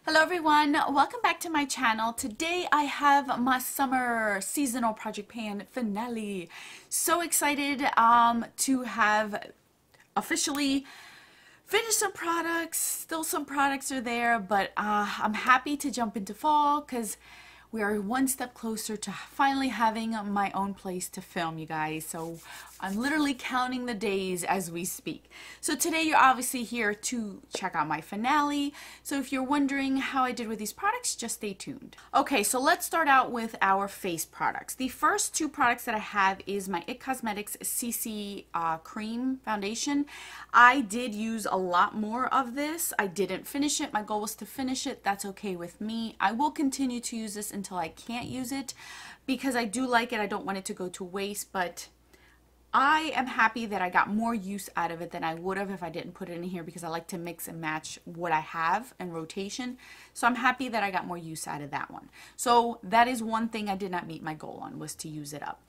Hello everyone, welcome back to my channel. Today I have my summer seasonal project pan finale. So excited to have officially finished some products. Still some products are there, but I'm happy to jump into fall because we are one step closer to finally having my own place to film, you guys. So I'm literally counting the days as we speak. So today you're obviously here to check out my finale. So if you're wondering how I did with these products, just stay tuned. Okay, so let's start out with our face products. The first two products that I have is my IT Cosmetics CC Cream Foundation. I did use a lot more of this. I didn't finish it. My goal was to finish it. That's okay with me. I will continue to use this until I can't use it because I do like it. I don't want it to go to waste, but I am happy that I got more use out of it than I would have if I didn't put it in here because I like to mix and match what I have in rotation. So I'm happy that I got more use out of that one. So that is one thing I did not meet my goal on, was to use it up.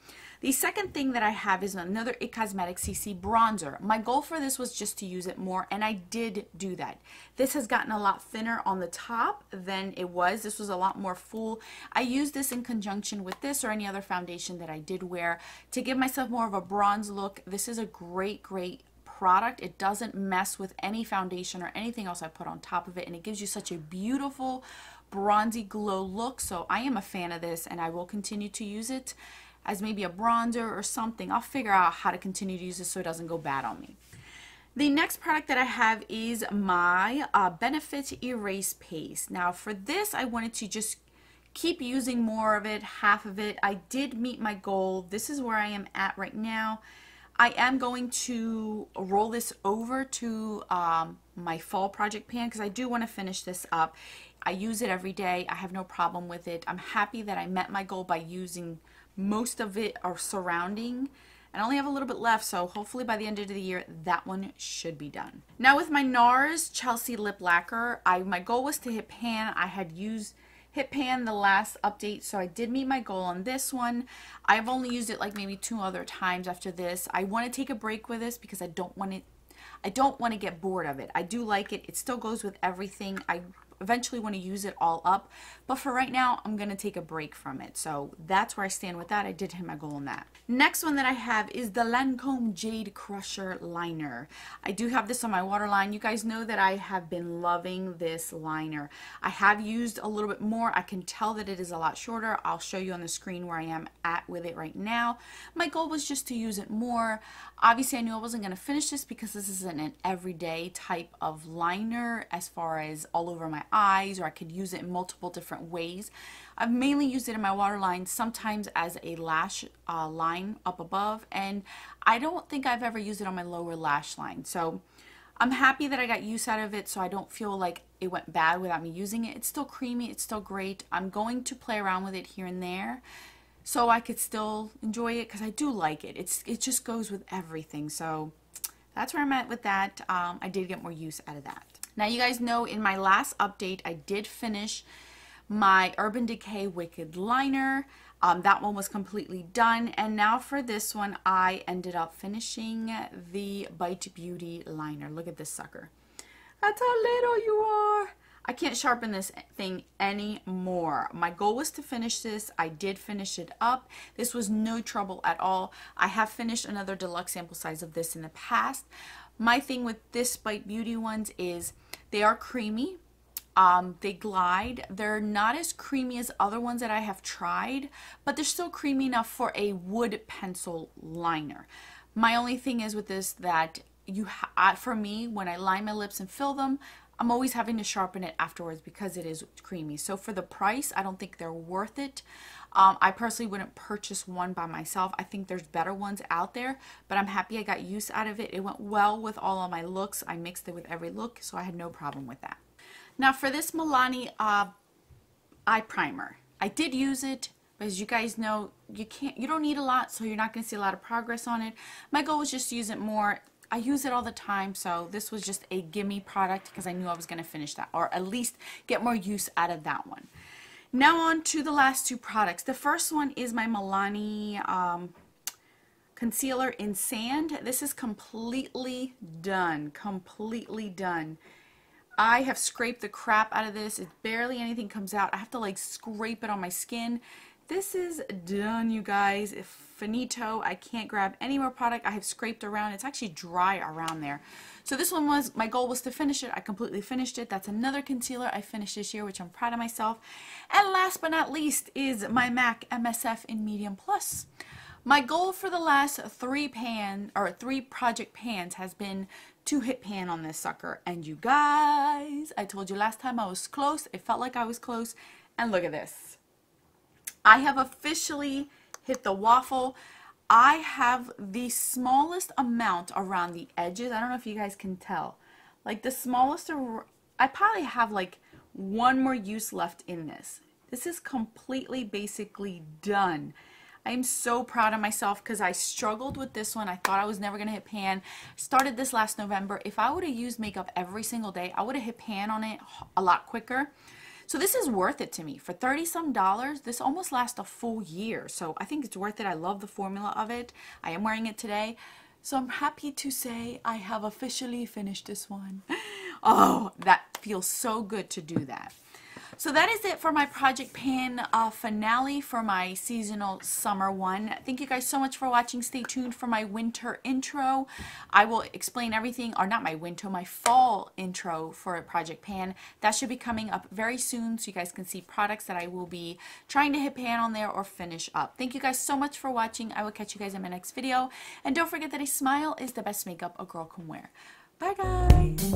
The second thing that I have is another IT Cosmetics CC bronzer. My goal for this was just to use it more, and I did do that. This has gotten a lot thinner on the top than it was. This was a lot more full. I used this in conjunction with this or any other foundation that I did wear to give myself more of a bronze look. This is a great product. It doesn't mess with any foundation or anything else I put on top of it, and it gives you such a beautiful bronzy glow look. So I am a fan of this, and I will continue to use it as maybe a bronzer or something. I'll figure out how to continue to use this so it doesn't go bad on me. The next product that I have is my Benefit Erase Paste. Now for this, I wanted to just keep using more of it, half of it. I did meet my goal. This is where I am at right now. I am going to roll this over to my fall project pan because I do want to finish this up. I use it every day. I have no problem with it. I'm happy that I met my goal by using most of it or surrounding. I only have a little bit left, so hopefully by the end of the year that one should be done. Now with my NARS Chelsea lip lacquer, my goal was to hit pan. I had used hit pan the last update, so I did meet my goal on this one. I've only used it like maybe 2 other times after this. I want to take a break with this because I don't want to get bored of it. I do like it. It still goes with everything. I eventually want to use it all up, but for right now I'm going to take a break from it. So that's where I stand with that. I did hit my goal on that. Next one that I have is the Lancome Jade Crusher liner. I do have this on my waterline. You guys know that I have been loving this liner. I have used a little bit more. I can tell that it is a lot shorter. I'll show you on the screen where I am at with it right now. My goal was just to use it more. Obviously I knew I wasn't going to finish this because this isn't an everyday type of liner as far as all over my eyes, or I could use it in multiple different ways. I've mainly used it in my waterline, sometimes as a lash line up above, and I don't think I've ever used it on my lower lash line. So I'm happy that I got use out of it, so I don't feel like it went bad without me using it. It's still creamy, it's still great. I'm going to play around with it here and there so I could still enjoy it because I do like it. It just goes with everything. So that's where I'm at with that. I did get more use out of that. Now you guys know in my last update I did finish my Urban Decay Wicked liner. That one was completely done, and now for this one I ended up finishing the Bite Beauty liner. Look at this sucker. That's how little you are. I can't sharpen this thing anymore. My goal was to finish this. I did finish it up. This was no trouble at all. I have finished another deluxe sample size of this in the past. My thing with this Bite Beauty ones is they are creamy. They glide. They're not as creamy as other ones that I have tried, but they're still creamy enough for a wood pencil liner. My only thing is with this that for me, when I line my lips and fill them, I'm always having to sharpen it afterwards because it is creamy. So for the price, I don't think they're worth it. I personally wouldn't purchase one by myself. I think there's better ones out there, but I'm happy I got use out of it. It went well with all of my looks. I mixed it with every look, so I had no problem with that. Now for this Milani Eye Primer, I did use it, but as you guys know, you don't need a lot, so you're not going to see a lot of progress on it. My goal was just to use it more. I use it all the time, so this was just a gimme product because I knew I was going to finish that, or at least get more use out of that one. Now on to the last 2 products. The first one is my Milani Concealer in Sand. This is completely done. Completely done. I have scraped the crap out of this. It barely anything comes out. I have to like scrape it on my skin. This is done, you guys. Finito. I can't grab any more product. I have scraped around. It's actually dry around there. So this one was, my goal was to finish it. I completely finished it. That's another concealer I finished this year, which I'm proud of myself. And last but not least is my MAC MSF in Medium Plus. My goal for the last three project pans has been to hit pan on this sucker. And you guys, I told you last time I was close. It felt like I was close. And look at this. I have officially hit the waffle. I have the smallest amount around the edges. I don't know if you guys can tell. Like the smallest, I probably have like one more use left in this. This is completely basically done. I am so proud of myself because I struggled with this one. I thought I was never going to hit pan. Started this last November. If I would have used makeup every single day, I would have hit pan on it a lot quicker. So this is worth it to me. For $30-some, this almost lasts a full year. So I think it's worth it. I love the formula of it. I am wearing it today. So I'm happy to say I have officially finished this one. Oh, that feels so good to do that. So that is it for my project pan finale for my seasonal summer one. Thank you guys so much for watching. Stay tuned for my winter intro. I will explain everything, or not my winter, my fall intro for a project pan. That should be coming up very soon so you guys can see products that I will be trying to hit pan on there or finish up. Thank you guys so much for watching. I will catch you guys in my next video. And don't forget that a smile is the best makeup a girl can wear. Bye guys!